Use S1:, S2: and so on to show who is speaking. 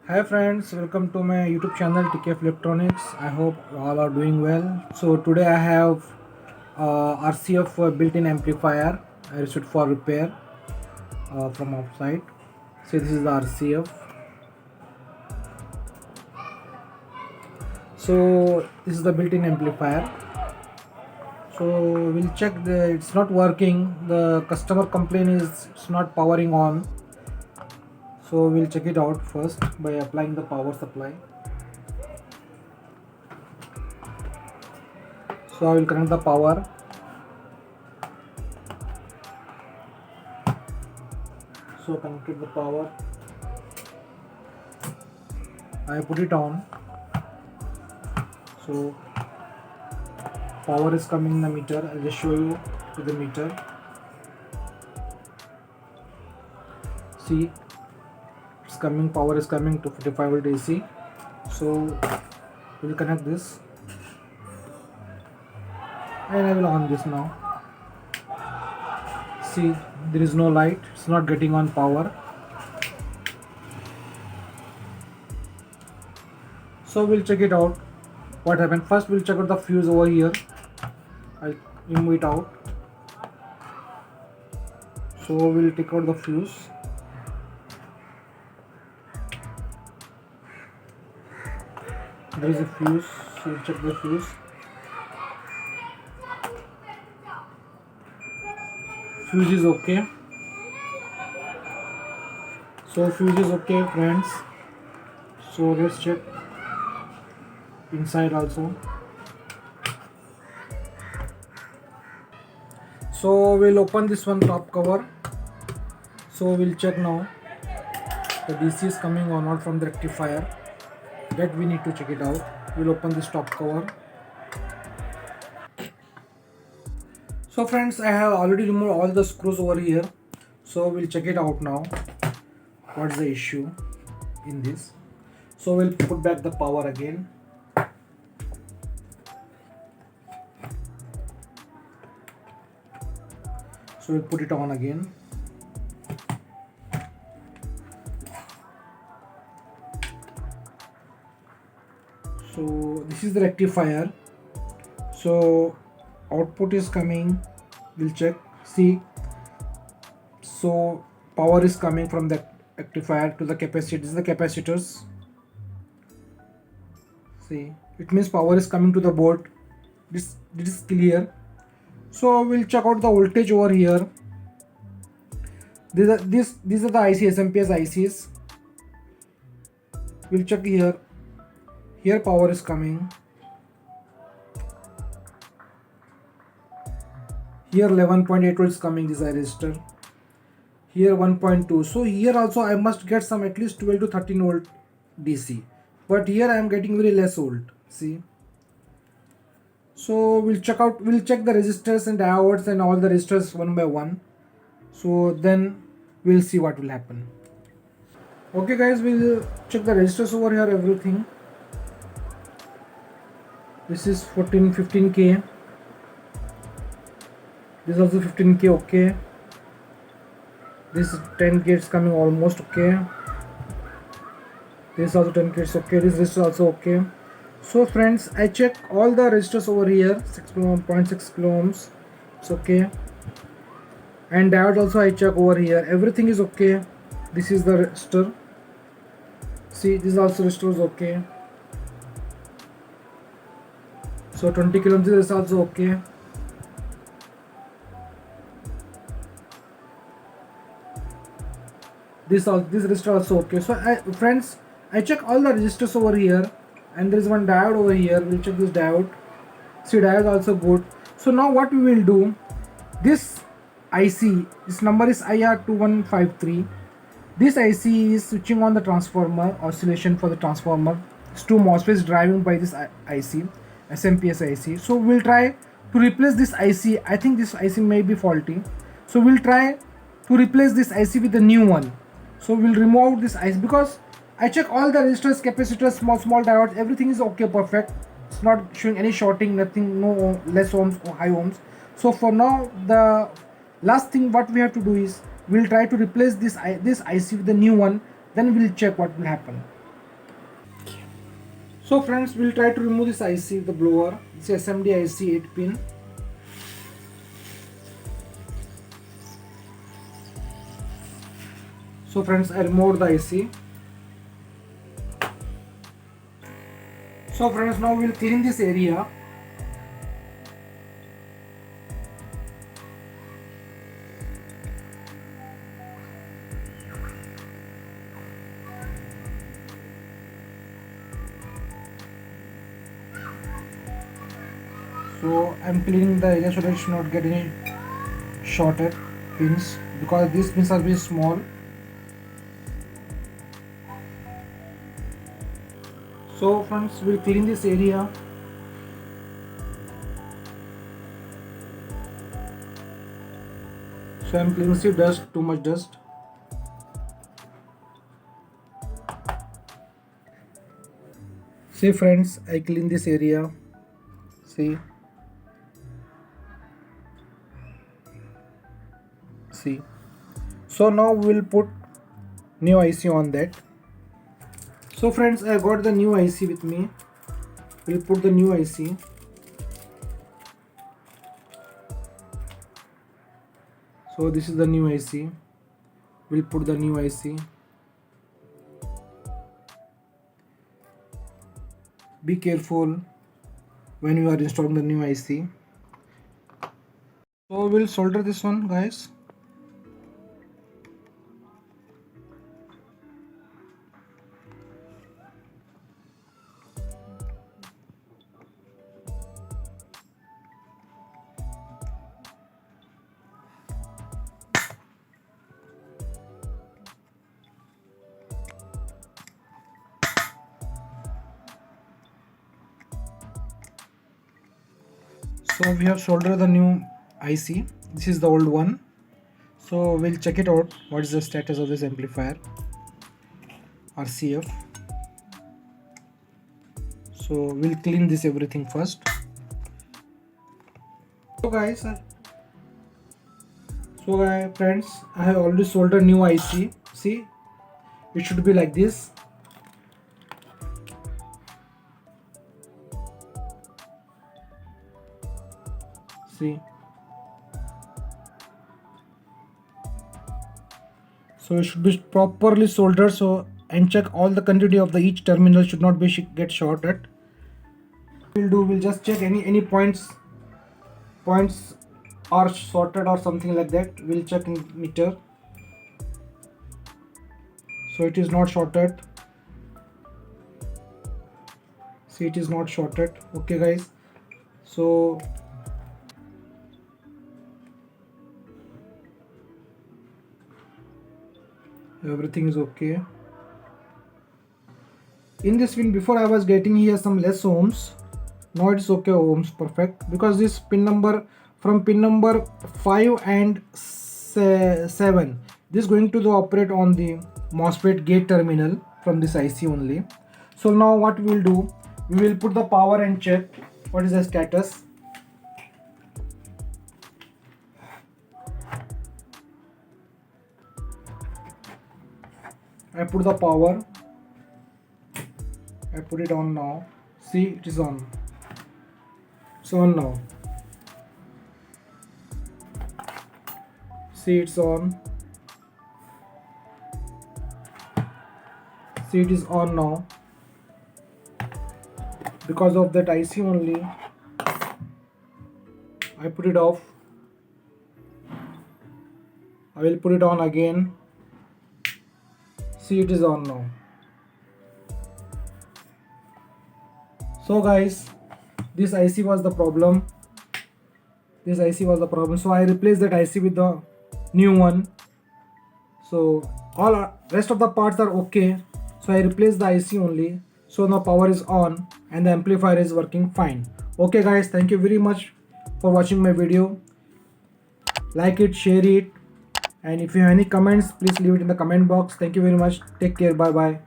S1: Hi friends, welcome to my YouTube channel TKF Electronics. I hope all are doing well. So today I have RCF built-in amplifier. I received for repair from outside. So this is the RCF. So this is the built-in amplifier. So we'll check it's not working. The customer complaint is it's not powering on. So we'll check it out first by applying the power supply. So I will connect the power. So connected the power. I put it on. So power is coming in the meter. I'll just show you with the meter. See, it's coming. Power is coming to 45 volt AC. So we'll connect this, and I will on this now. See, there is no light. It's not getting on power. So we'll check it out. What happened? First, we'll check out the fuse over here. I'll remove it out. So we'll take out the fuse. There is a fuse. So we'll check the fuse. Fuse is okay. So fuse is okay, friends. So let's check inside also. So we'll open this one top cover. So we'll check now the DC is coming or not from the rectifier. That we need to check it out. We'll open this top cover. So friends, I have already removed all the screws over here. So we'll check it out now. What's the issue in this? So we'll put back the power again. So we'll put it on again. So this is the rectifier. So output is coming. We'll check. See. So power is coming from the rectifier to the capacitor. This is the capacitors. See, it means power is coming to the board. This is clear. So we'll check out the voltage over here. These are the IC SMPS ICs. We'll check here. Here power is coming. Here 11.8 volts coming, this resistor. Here 1.2. So here also I must get some at least 12 to 13 volt DC. But here I am getting very less volt. See. So we'll check the resistors and diodes and all the resistors one by one. So then we'll see what will happen. Okay guys, we'll check the resistors over here, everything. This is 15K. This is also 15K, okay. This 10K is coming almost okay. This also 10K is okay. This resistor also okay. So friends, I check all the resistors over here. 0.6 kilo ohms. It's okay. And diode also I check over here. Everything is okay. This is the resistor. See, this also resistor is okay. So 20 kilo ohms is also okay. This resistor also okay. So friends, I check all the resistors over here, and there is one diode over here. We'll check this diode. See, diode also good. So now what we will do, this IC, this number is IR2153. This IC is switching on the transformer, oscillation for the transformer. It's two MOSFETs driving by this IC, SMPS IC. So we'll try to replace this IC. I think this IC may be faulty. So we'll try to replace this IC with the new one. So we'll remove this IC because I check all the resistors, capacitors, small diodes, everything is okay, perfect. It's not showing any shorting, nothing, no less ohms or high ohms. So for now, the last thing what we have to do is we'll try to replace this IC with the new one. Then we'll check what will happen. So friends, we'll try to remove this IC, the blower. It's SMD IC 8 pin. So friends, I removed the IC. So friends, now we'll clean this area. So I'm cleaning the area so that it should not get any shorted pins, because these pins are very small. So friends, we'll clean this area. So I'm cleaning the dust, too much dust. See friends, I clean this area. See. So now we'll put new IC on that. So friends, I got the new IC with me. We'll put the new IC. So this is the new IC. We'll put the new IC. Be careful when you are installing the new IC. So we'll solder this one, guys. So we have soldered the new IC. This is the old one. So we'll check it out. What is the status of this amplifier? RCF. So we'll clean this everything first. So guys, friends, I have already soldered new IC. See, it should be like this. See, so it should be properly soldered. So, and check all the continuity of the each terminal should not be get shorted. We'll just check any points are shorted or something like that. We'll check in meter. So it is not shorted. See, it is not shorted. Okay guys, so everything is okay. In this pin, before I was getting here some less ohms. Now it's okay, ohms perfect, because this pin number, from pin number 5 and 7, this is going to operate on the MOSFET gate terminal from this IC only. So now what we will do, we will put the power and check what is the status. I put the power. I put it on now. See, it is on. It's on now. See, it's on. See, it is on now. Because of that IC only, I put it off. I will put it on again. See, it is on now. So guys, this IC was the problem. So I replaced that IC with the new one. So all rest of the parts are okay. So I replaced the IC only. So now power is on and the amplifier is working fine. Okay guys, thank you very much for watching my video. Like it, share it, and if you have any comments, please leave it in the comment box. Thank you very much. Take care. Bye bye.